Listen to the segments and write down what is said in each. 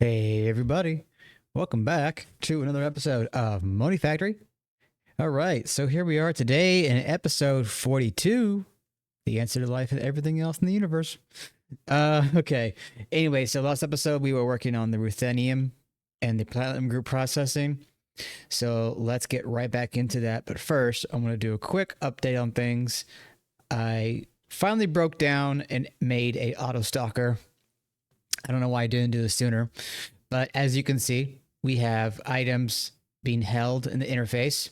Hey everybody, welcome back to another episode of Monifactory. All right, so here we are today in episode 42, the answer to life and everything else in the universe. Okay. Anyway, so last episode we were working on the ruthenium and the platinum group processing. So let's get right back into that. But first, I'm going to do a quick update on things. I finally broke down and made a auto stalker. I don't know why I didn't do this sooner. But as you can see, we have items being held in the interface,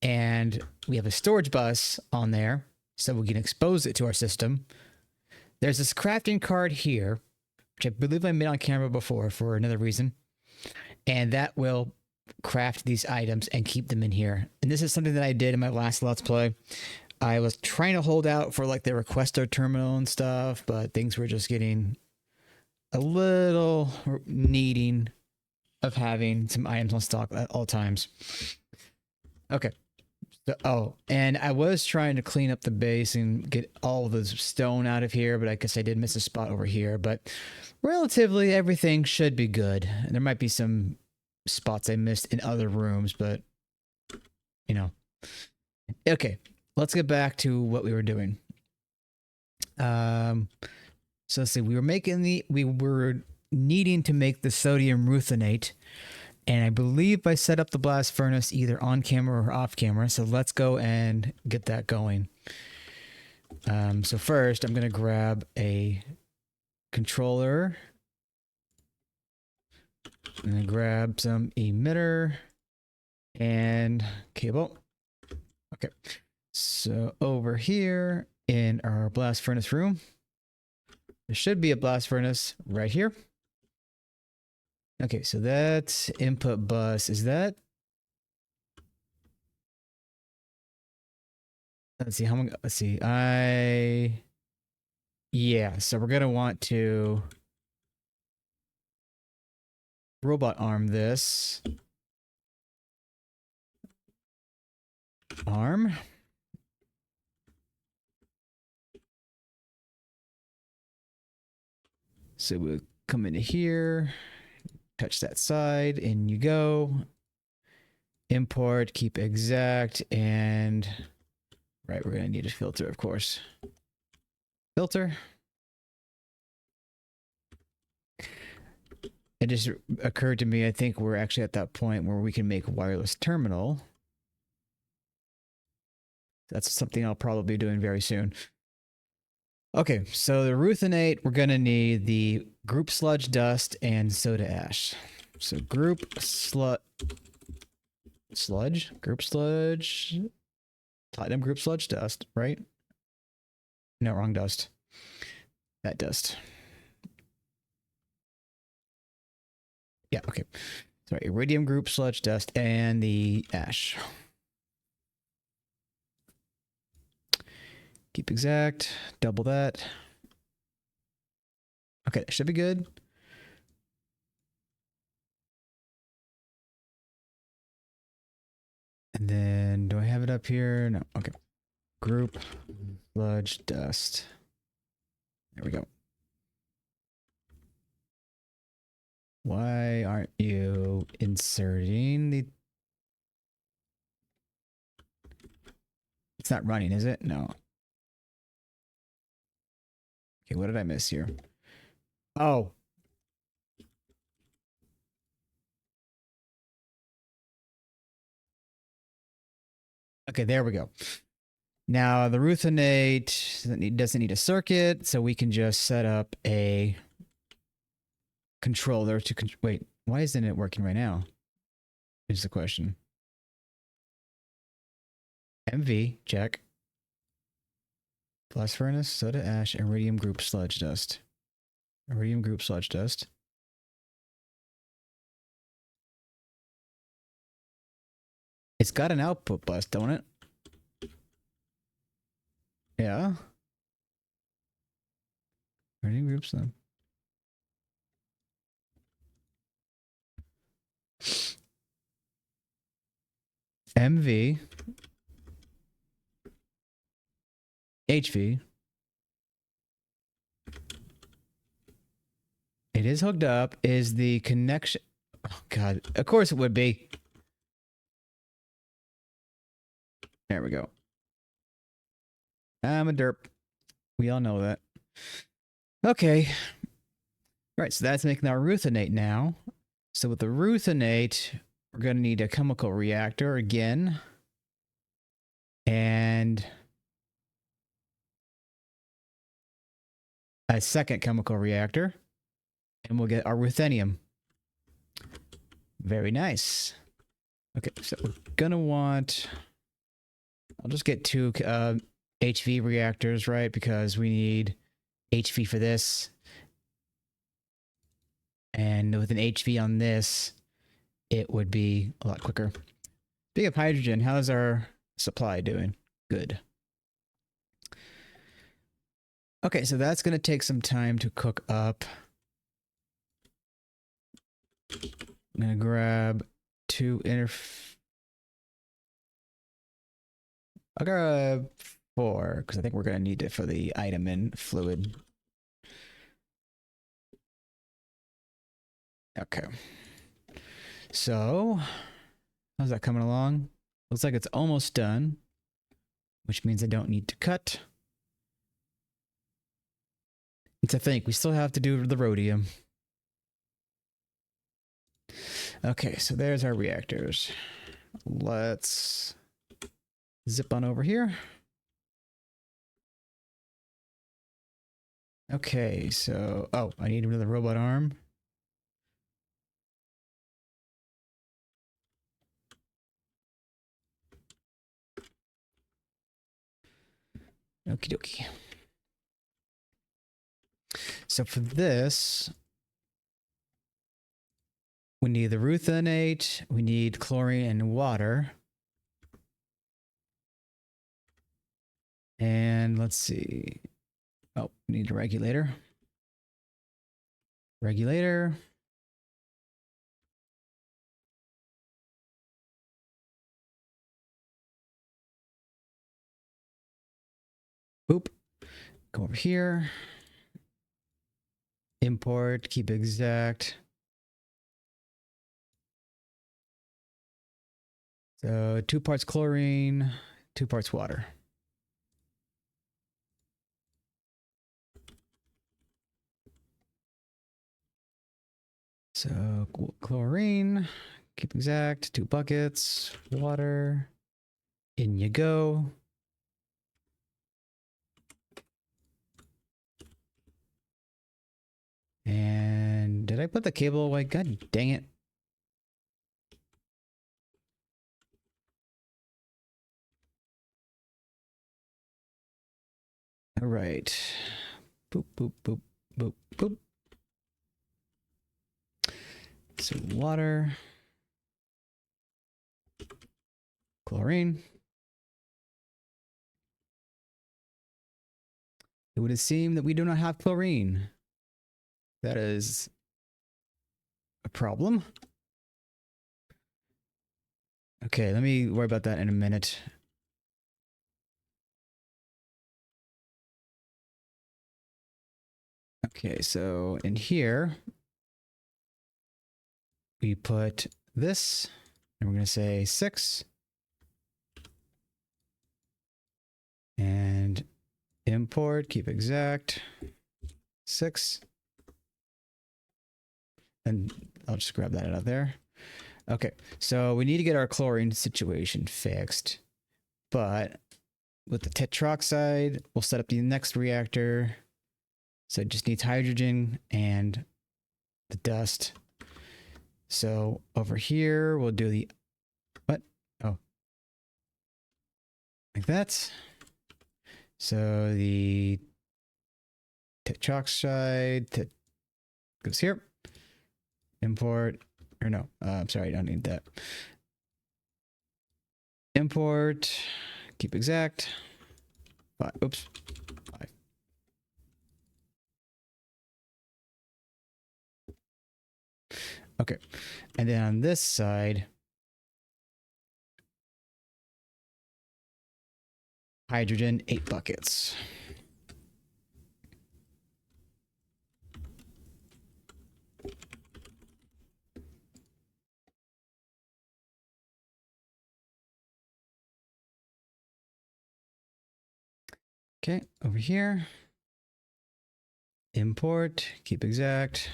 and we have a storage bus on there so we can expose it to our system. There's this crafting card here, which I believe I made on camera before for another reason, and that will craft these items and keep them in here. And this is something that I did in my last Let's Play. I was trying to hold out for like the requester terminal and stuff, but things were just getting a little needing of having some items on stock at all times. Okay. So, and I was trying to clean up the base and get all the stone out of here, but I guess I did miss a spot over here. But relatively, everything should be good. There might be some spots I missed in other rooms, but you know. Okay, let's get back to what we were doing. So let's see, we were needing to make the sodium ruthenate, and I believe I set up the blast furnace either on camera or off camera. So let's go and get that going. So first I'm going to grab a controller. I'm going to grab some emitter and cable. Okay. So over here in our blast furnace room, there should be a blast furnace right here. Okay, so that's input bus. Is that? Let's see how many. Let's see. Yeah. So we're gonna want to robot arm this arm. So we'll come into here, touch that side, in you go. Import, keep exact, and right, we're gonna need a filter, of course. Filter. It just occurred to me, I think we're actually at that point where we can make a wireless terminal. That's something I'll probably be doing very soon. Okay, so the Ruthenate, we're going to need the group sludge dust and soda ash. So group sludge, platinum group sludge dust, right? No, wrong dust. That dust. Yeah, okay. Sorry, Rhodium group sludge dust and the ash. Keep exact, double that. Okay, that should be good. And then, do I have it up here? No, okay. Group sludge dust. There we go. Why aren't you inserting the... It's not running, is it? No. Okay, what did I miss here? Oh. Okay, there we go. Now, the Ruthenate doesn't need a circuit, so we can just set up a controller to... Wait, why isn't it working right now? Is the question. MV, check. Blast furnace, soda ash, and Rhodium group sludge dust. Rhodium group sludge dust. It's got an output bus, don't it? Yeah. Rhodium group sludge. MV. HV. It is hooked up. Is the connection... Oh, God. Of course it would be. There we go. I'm a derp. We all know that. Okay. All right, so that's making our Ruthenate now. So with the Ruthenate, we're going to need a chemical reactor again. And a second chemical reactor. And we'll get our ruthenium. Very nice. Okay, so we're going to want... I'll just get 2 HV reactors, right? Because we need HV for this. And with an HV on this, it would be a lot quicker. Speaking of hydrogen, how's our supply doing? Good. Okay, so that's going to take some time to cook up. I'm going to grab 2 I'll grab 4, because I think we're going to need it for the item in fluid. Okay. So, how's that coming along? Looks like it's almost done, which means I don't need to cut. And to think, we still have to do the rhodium. Okay, so there's our reactors. Let's zip on over here. Okay, so... Oh, I need another robot arm. Okie dokie. So for this, we need the ruthenate, we need chlorine and water. And let's see. Oh, we need a regulator. Regulator. Boop. Go over here. Import, keep exact. So 2 parts chlorine, 2 parts water. So chlorine, keep exact, 2 buckets, water, in you go. And did I put the cable away? God dang it. All right. Boop, boop, boop, boop, boop. So water. Chlorine. It would seem that we do not have chlorine. That is a problem. Okay, let me worry about that in a minute. Okay, so in here, we put this, and we're going to say 6. And import, keep exact, 6. And I'll just grab that out of there. Okay, so we need to get our chlorine situation fixed. But with the tetroxide, we'll set up the next reactor. So it just needs hydrogen and the dust. So over here, we'll do the... What? Oh. Like that. So the tetroxide goes here. Import, or no, I'm sorry, I don't need that. Import, keep exact, 5, oops, 5. Okay, and then on this side, hydrogen, 8 buckets. Okay, over here. Import, keep exact.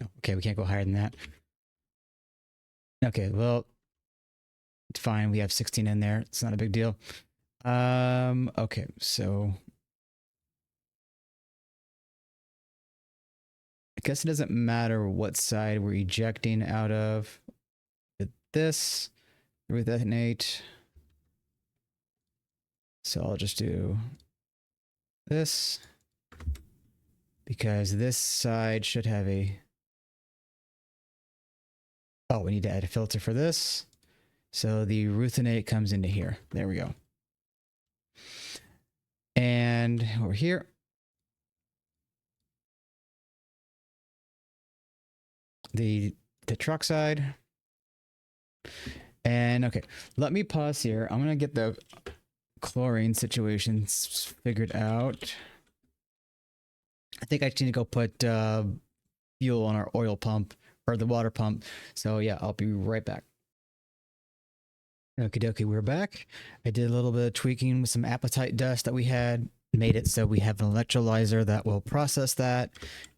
Oh, okay, we can't go higher than that. Okay, well, it's fine. We have 16 in there. It's not a big deal. Okay, so I guess it doesn't matter what side we're ejecting out of. With this, Ruthenate. So I'll just do this because this side should have a... Oh, we need to add a filter for this. So the Ruthenate comes into here. There we go. And over here, the tetroxide. And okay, let me pause here. I'm going to get the chlorine situations figured out. I think I need to go put fuel on our oil pump or the water pump. So yeah, I'll be right back. Okie dokie, we're back. I did a little bit of tweaking with some apatite dust that we had, made it so we have an electrolyzer that will process that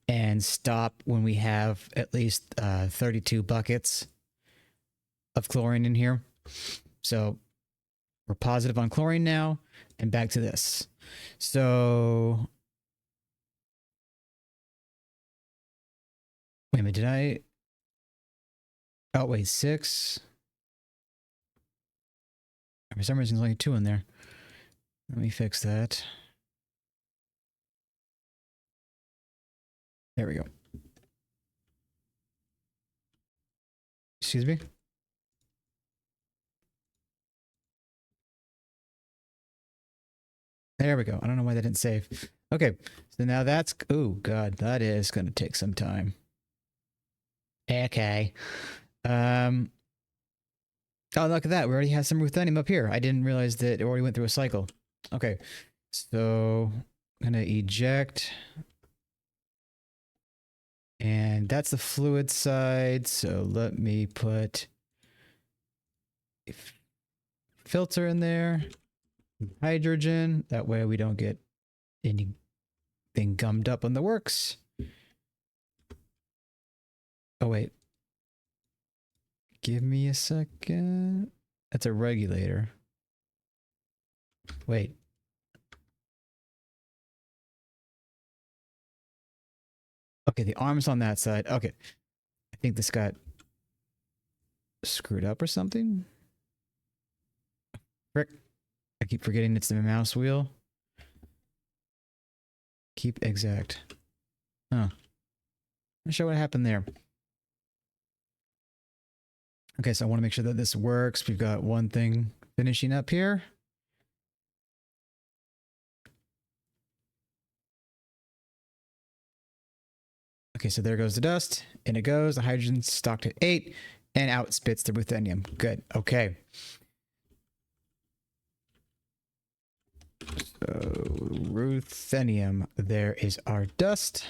and stop when we have at least 32 buckets of chlorine in here. So we're positive on chlorine now, and back to this. So wait a minute, did I... Oh wait, 6. For some reason, there's only 2 in there. Let me fix that. There we go. Excuse me? There we go. I don't know why that didn't save. Okay, so now that's... Oh, God, that is going to take some time. Okay. Oh, look at that. We already have some ruthenium up here. I didn't realize that it already went through a cycle. Okay, so I'm going to eject. And that's the fluid side. So let me put a filter in there. Hydrogen. That way we don't get anything gummed up on the works. Oh, wait. Give me a second. That's a regulator. Wait. Okay, the arm's on that side. Okay. I think this got screwed up or something. Frick. I keep forgetting it's the mouse wheel. Keep exact. Huh. Not sure what happened there. Okay, so I want to make sure that this works. We've got one thing finishing up here. Okay, so there goes the dust, and it goes. The hydrogen's stocked at 8, and out spits the ruthenium. Good. Okay. So, ruthenium. There is our dust,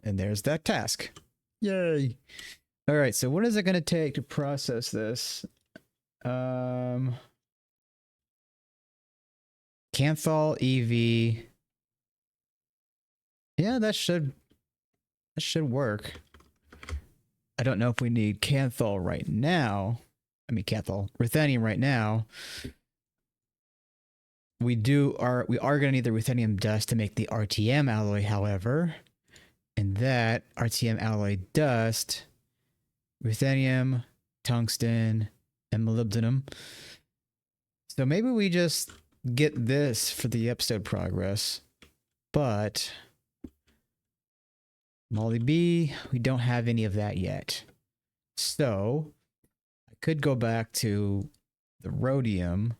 and there's that task. Yay! All right, so what is it going to take to process this? Canthal EV. Yeah, that should work. I don't know if we need Canthal right now. I mean Ruthenium right now. We are going to need the Ruthenium dust to make the RTM alloy, however. And that RTM alloy dust, ruthenium, tungsten, and molybdenum. So maybe we just get this for the episode progress. But Molly B, we don't have any of that yet. So I could go back to the rhodium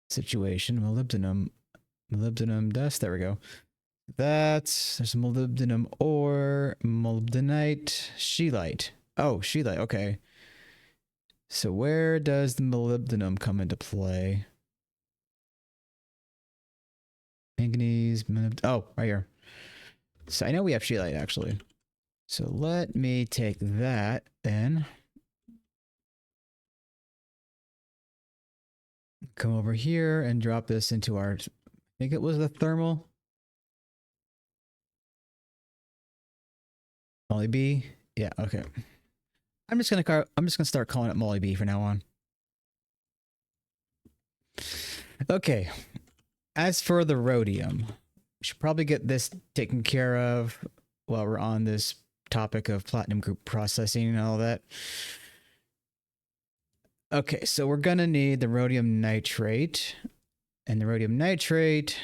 situation, molybdenum dust. There we go. There's molybdenum ore, molybdenite, scheelite. Oh, scheelite. Okay. So where does the molybdenum come into play? Manganese, oh, right here. So I know we have scheelite actually. So let me take that then. Come over here and drop this into our, I think it was the thermal. Molly B. Yeah, okay. I'm just gonna start calling it Molly B for now on. Okay. As for the rhodium, we should probably get this taken care of while we're on this topic of platinum group processing and all that. Okay, so we're gonna need the rhodium nitrate, and the rhodium nitrate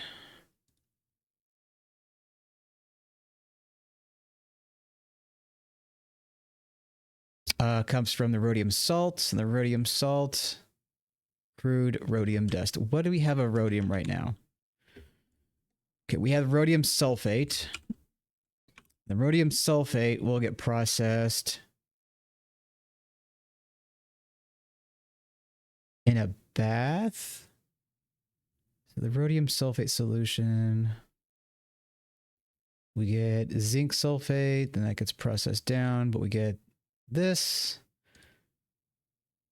comes from the rhodium salts, and the rhodium salt, crude rhodium dust. What do we have of rhodium right now? Okay, we have rhodium sulfate. The rhodium sulfate will get processed in a bath. So the rhodium sulfate solution, we get zinc sulfate, then that gets processed down, but we get this,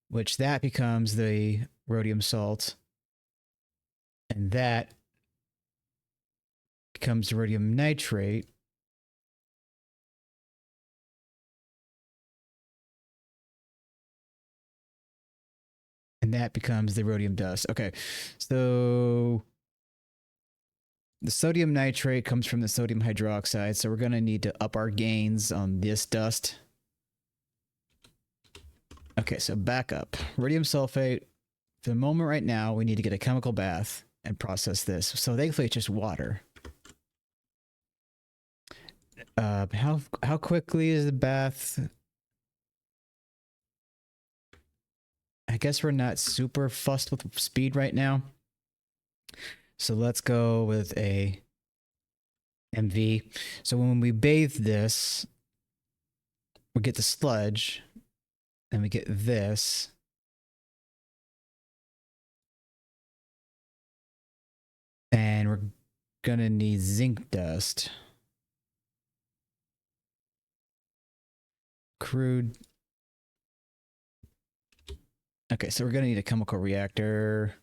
which that becomes the rhodium salt, and that becomes rhodium nitrate. And that becomes the rhodium dust. Okay, so the sodium nitrate comes from the sodium hydroxide, so we're going to need to up our gains on this dust. Okay, so back up. Rhodium sulfate. For the moment right now, we need to get a chemical bath and process this. So thankfully, it's just water. How quickly is the bath? I guess we're not super fussed with speed right now. So let's go with a MV. So when we bathe this, we get the sludge, and we get this. And we're gonna need zinc dust. Crude. Okay, so we're gonna need a chemical reactor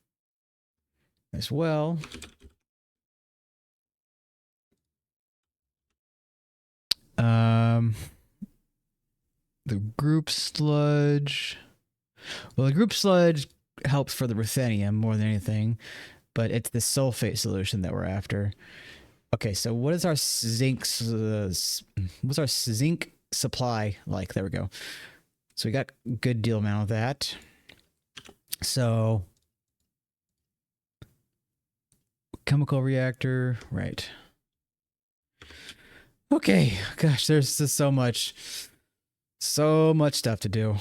as well. The group sludge. Well, the group sludge helps for the ruthenium more than anything, but it's the sulfate solution that we're after. Okay, so what is our zinc? What's our zinc supply like? There we go. So we got a good deal amount of that. So chemical reactor, right? Okay, gosh, there's just so much stuff to do.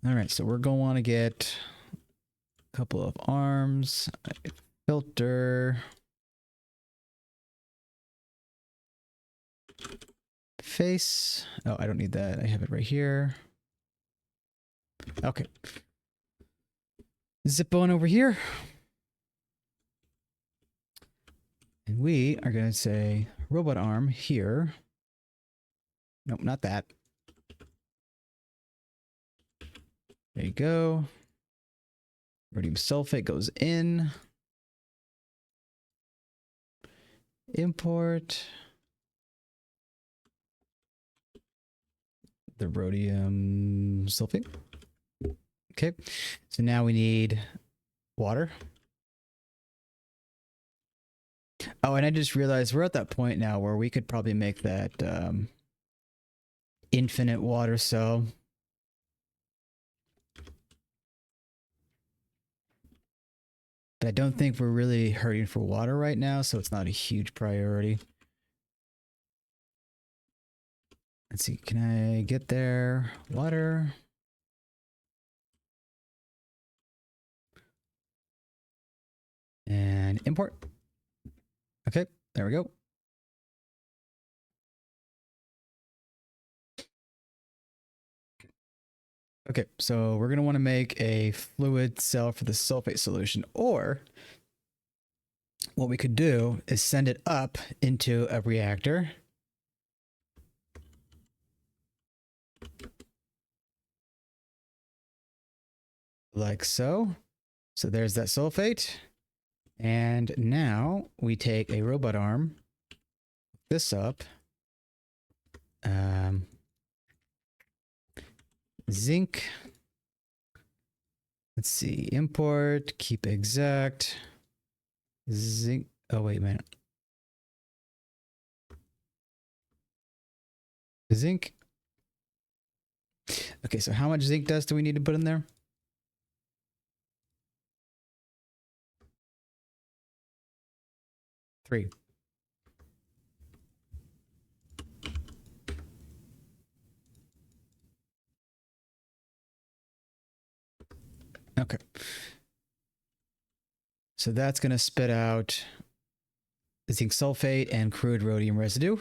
All right, so we're going to want to get a couple of arms, a filter, face. Oh, I don't need that. I have it right here. Okay. Zip on over here. And we are going to say robot arm here. Nope, not that. There you go. Rhodium sulfate goes in. Import the rhodium sulfate. Okay, so now we need water. Oh, and I just realized we're at that point now where we could probably make that infinite water cell. But I don't think we're really hurting for water right now, so it's not a huge priority. Let's see, can I get there? Water. And import. Okay, there we go. Okay, so we're going to want to make a fluid cell for the sulfate solution, or what we could do is send it up into a reactor. like so. So there's that sulfate. And now we take a robot arm, this up, zinc. Let's see, import, keep exact, zinc. Oh, wait a minute. Zinc. Okay, so how much zinc dust do we need to put in there? 3. Okay. So that's going to spit out zinc sulfate and crude rhodium residue.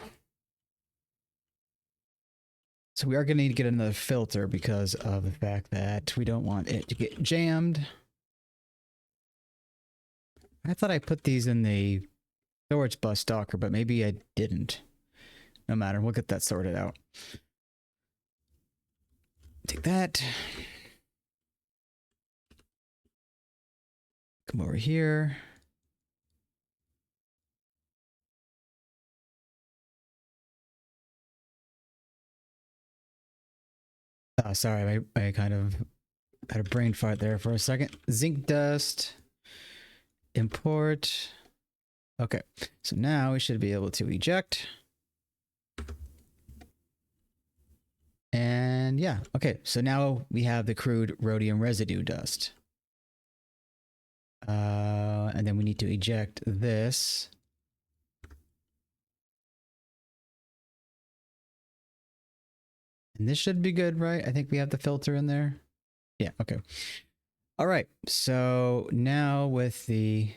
So we are going to need to get another filter because of the fact that we don't want it to get jammed. I thought I put these in the storage bus docker, but maybe I didn't. No matter, we'll get that sorted out. Take that. Come over here. Oh, sorry, I kind of had a brain fart there for a second. Zinc dust. Import. Okay, so now we should be able to eject. And yeah, okay, so now we have the crude rhodium residue dust. And then we need to eject this. And this should be good, right? I think we have the filter in there. Yeah, okay. All right, so now with the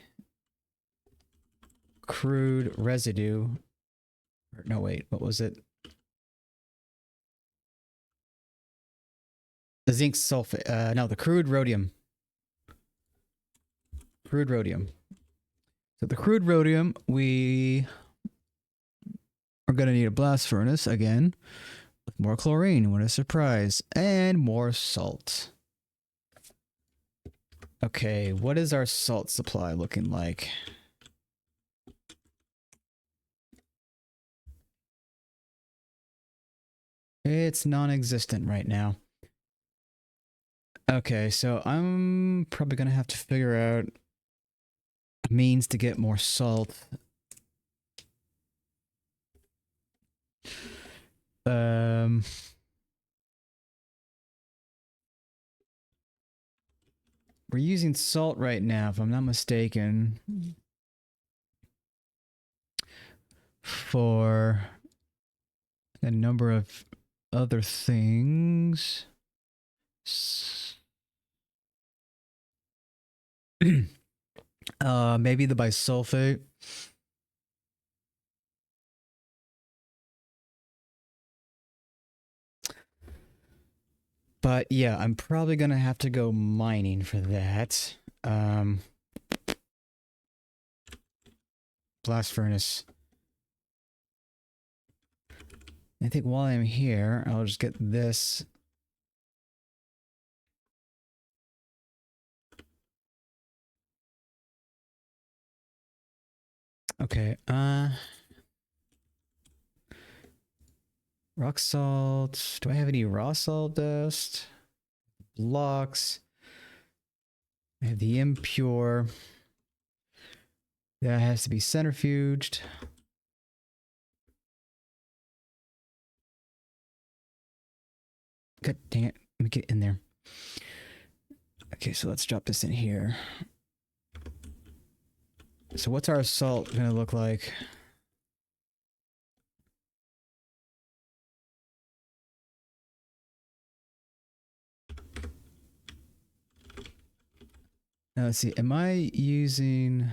crude residue, no, wait, what was it? The zinc sulfate, no, the crude rhodium. Crude rhodium. So the crude rhodium, we are going to need a blast furnace again with more chlorine. What a surprise. And more salt. Okay, what is our salt supply looking like? It's non-existent right now. Okay, so I'm probably going to have to figure out a means to get more salt. We're using salt right now, if I'm not mistaken, for a number of other things. Maybe the bisulfate. But yeah, I'm probably gonna have to go mining for that. Blast furnace. I think while I'm here, I'll just get this. Okay, rock salt. Do I have any raw salt dust? Blocks. I have the impure. That has to be centrifuged. God dang it. Let me get in there. Okay, so let's drop this in here. So what's our salt gonna look like? Now let's see, am I using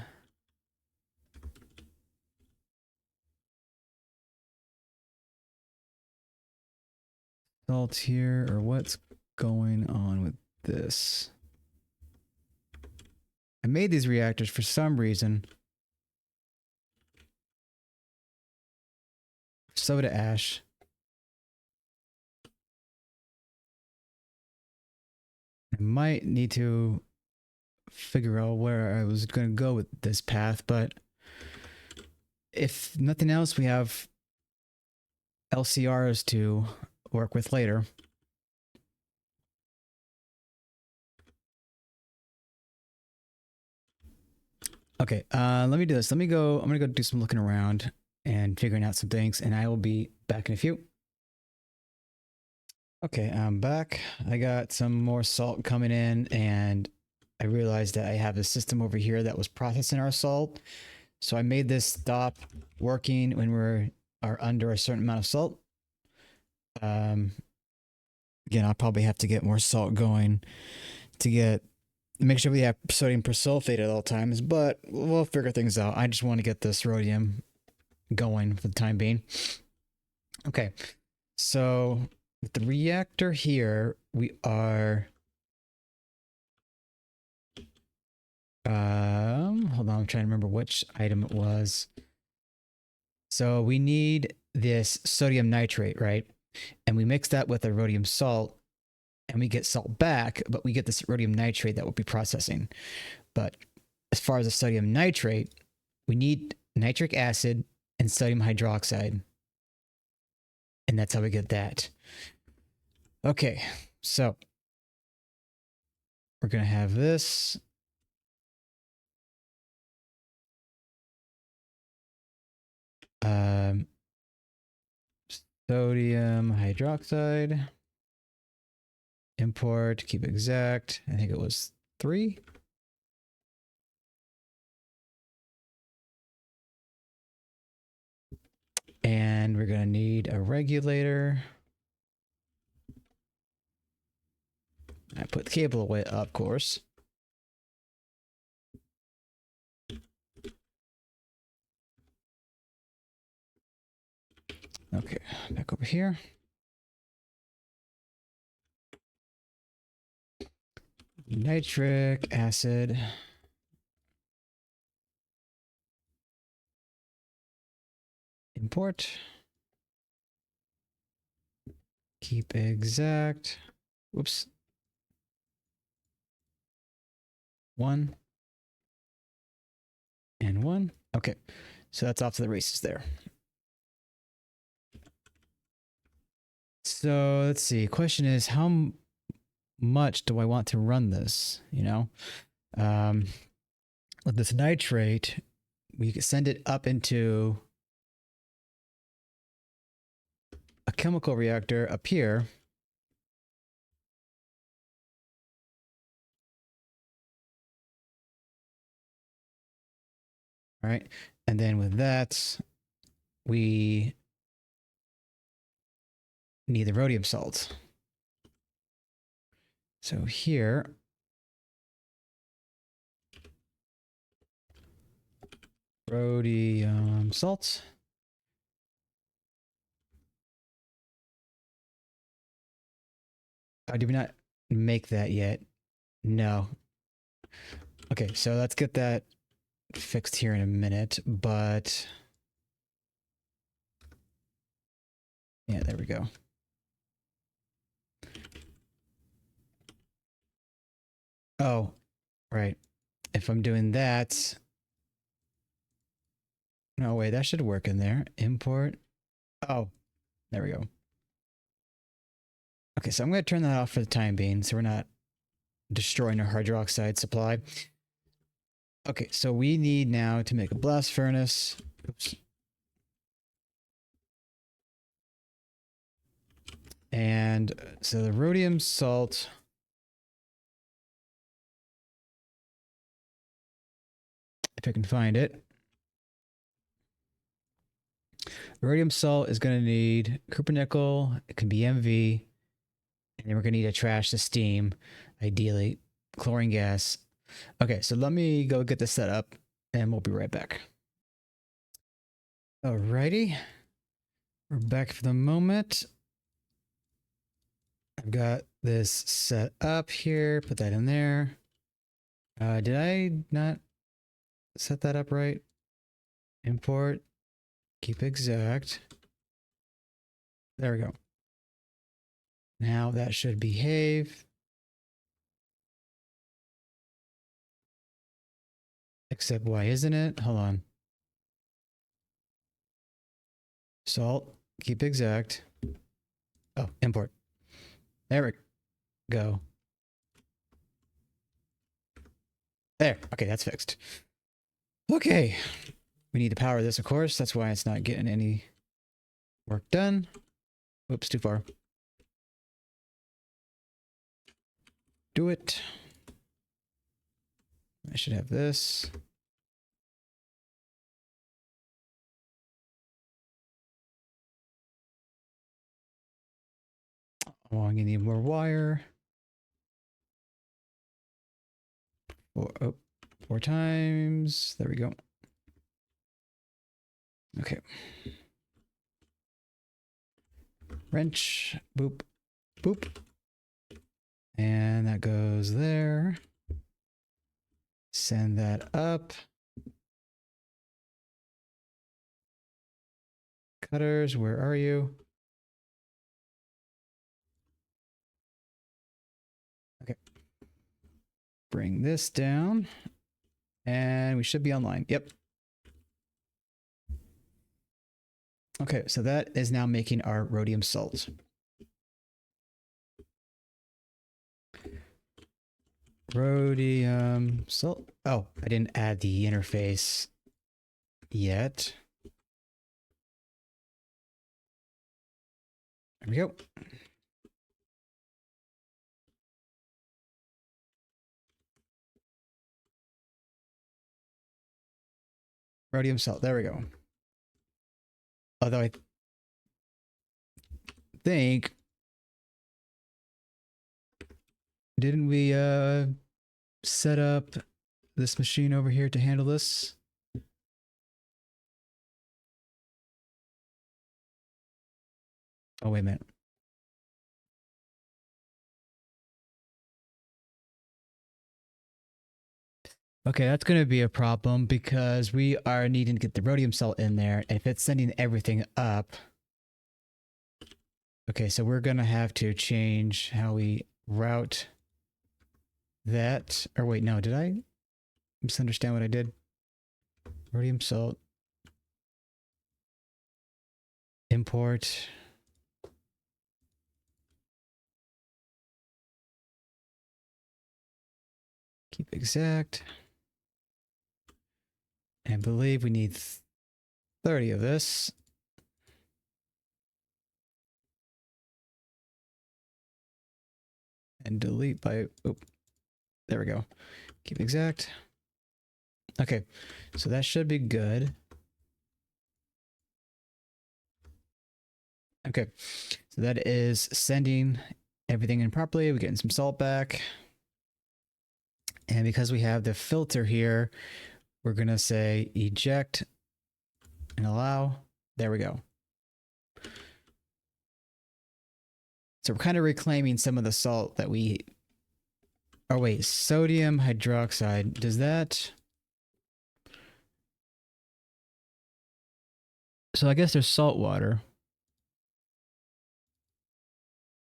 salt here, or what's going on with this? I made these reactors for some reason. Soda ash. I might need to figure out where I was going to go with this path, but if nothing else, we have LCRs to work with later. Okay, let me do this. I'm gonna go do some looking around and figuring out some things, and I will be back in a few. Okay, I'm back. I got some more salt coming in, and I realized that I have a system over here that was processing our salt. So I made this stop working when are under a certain amount of salt. Again, I'll probably have to get more salt going to make sure we have sodium persulfate at all times, but we'll figure things out. I just want to get this rhodium going for the time being. Okay, so with the reactor here, we are hold on, I'm trying to remember which item it was. So we need this sodium nitrate, right? And we mix that with a rhodium salt and we get salt back, but we get this rhodium nitrate that we'll be processing. But as far as the sodium nitrate, we need nitric acid and sodium hydroxide. And that's how we get that. Okay, so we're going to have this. Sodium hydroxide. Import, keep exact. I think it was 3. And we're going to need a regulator. I put the cable away, of course. Okay, back over here. Nitric acid. Import. Keep exact. Whoops. 1. And 1. Okay, so that's off to the races there. So let's see. Question is, how much do I want to run this? You know, with this nitrate, we can send it up into a chemical reactor up here. All right, and then with that, we need the rhodium salts. So here, rhodium salts. Oh, did we not make that yet? No. Okay, so let's get that fixed here in a minute, but yeah, there we go. Oh, right. If I'm doing that, no, wait, that should work in there. Import. Oh, there we go. Okay, so I'm going to turn that off for the time being so we're not destroying our hydroxide supply. Okay, so we need now to make a blast furnace. Oops. And so the rhodium salt. If I can find it. Rhodium salt is going to need cupronickel. It can be MV. And then we're going to need a trash to steam, ideally, chlorine gas. Okay, so let me go get this set up and we'll be right back. Alrighty. We're back for the moment. I've got this set up here. Put that in there. Did I not set that up right? Import. Keep exact. There we go. Now that should behave. Except why isn't it? Hold on. Salt, keep exact. Oh, import. There we go. There. Okay, that's fixed. Okay. We need to power this, of course. That's why it's not getting any work done. Oops, too far. Do it. I should have this. Oh, I'm gonna need more wire. Four times. There we go. Okay. Wrench. Boop. Boop. And that goes there. Send that up. Cutters, where are you? Okay. Bring this down. And we should be online. Yep. Okay, so that is now making our rhodium salt. Rhodium salt. Oh, I didn't add the interface yet. There we go. Rhodium salt. There we go. Although I think, didn't we set up this machine over here to handle this? Oh, wait a minute. Okay, that's going to be a problem because we are needing to get the rhodium salt in there. And if it's sending everything up. Okay, so we're going to have to change how we route that. Or wait, no, did I misunderstand what I did? Rhodium salt. Import. Keep exact. And I believe we need 30 of this. And delete by, oh, there we go. Keep exact. Okay, so that should be good. Okay, so that is sending everything in properly. We're getting some salt back. And because we have the filter here, we're going to say eject and allow. There we go. So we're kind of reclaiming some of the salt that we... Oh wait, sodium hydroxide. Does that... So I guess there's salt water.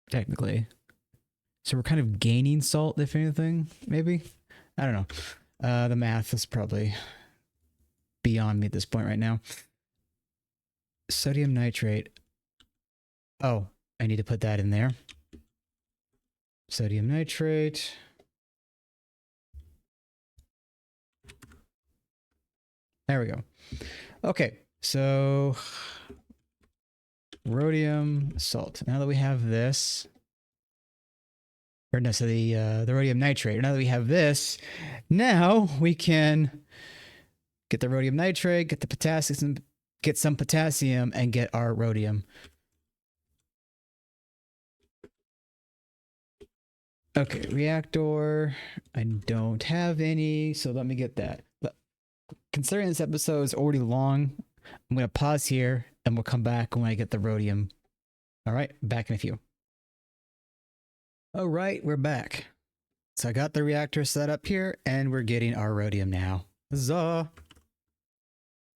Technically. So we're kind of gaining salt, if anything, maybe? I don't know. The math is probably beyond me at this point right now. Sodium nitrate. Oh, I need to put that in there. Sodium nitrate. There we go. Okay, so rhodium salt. Now that we have this, or no, so the rhodium nitrate. Now that we have this, now we can get the rhodium nitrate, get the potassium, get some potassium, and get our rhodium. Okay, reactor. I don't have any, so let me get that. But considering this episode is already long, I'm going to pause here and we'll come back when I get the rhodium. All right, back in a few. All right, we're back. So I got the reactor set up here and we're getting our rhodium now. Huzzah!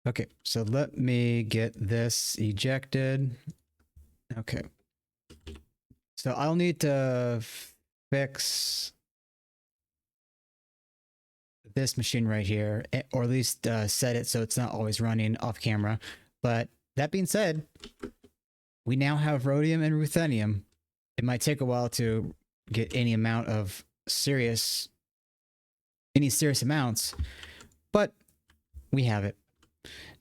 Okay, so let me get this ejected. Okay. So I'll need to fix this machine right here, or at least set it so it's not always running off camera. But that being said, we now have rhodium and ruthenium. It might take a while to get any serious amounts, but we have it.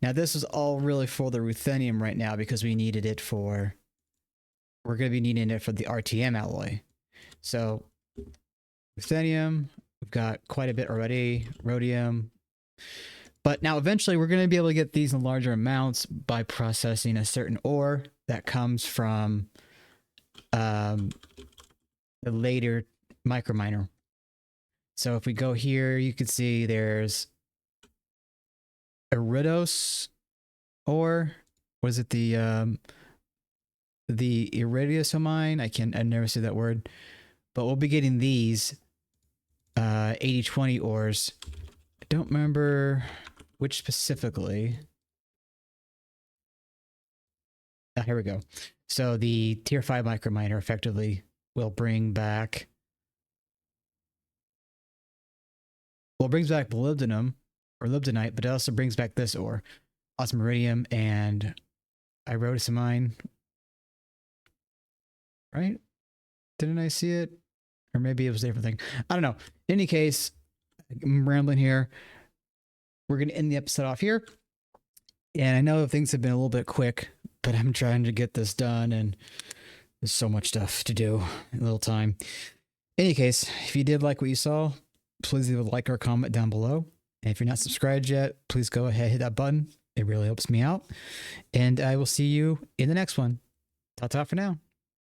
Now this is all really for the ruthenium right now because we're going to be needing it for the RTM alloy. So ruthenium, we've got quite a bit already, rhodium. But now eventually we're going to be able to get these in larger amounts by processing a certain ore that comes from the later microminer. So if we go here, you can see there's Iridos ore. Was it the iridiosomine? I never said that word. But we'll be getting these 8020 ores. I don't remember which specifically. Here we go. So the tier 5 microminer effectively will brings back molybdenum or lubdenite, but it also brings back this ore, osmiridium and iridosamine. Right? Didn't I see it? Or maybe it was a different thing. I don't know. In any case, I'm rambling here. We're going to end the episode off here. And I know things have been a little bit quick, but I'm trying to get this done, and there's so much stuff to do in a little time. In any case, if you did like what you saw, please leave a like or comment down below. And if you're not subscribed yet, please go ahead and hit that button. It really helps me out. And I will see you in the next one. Ta-ta for now.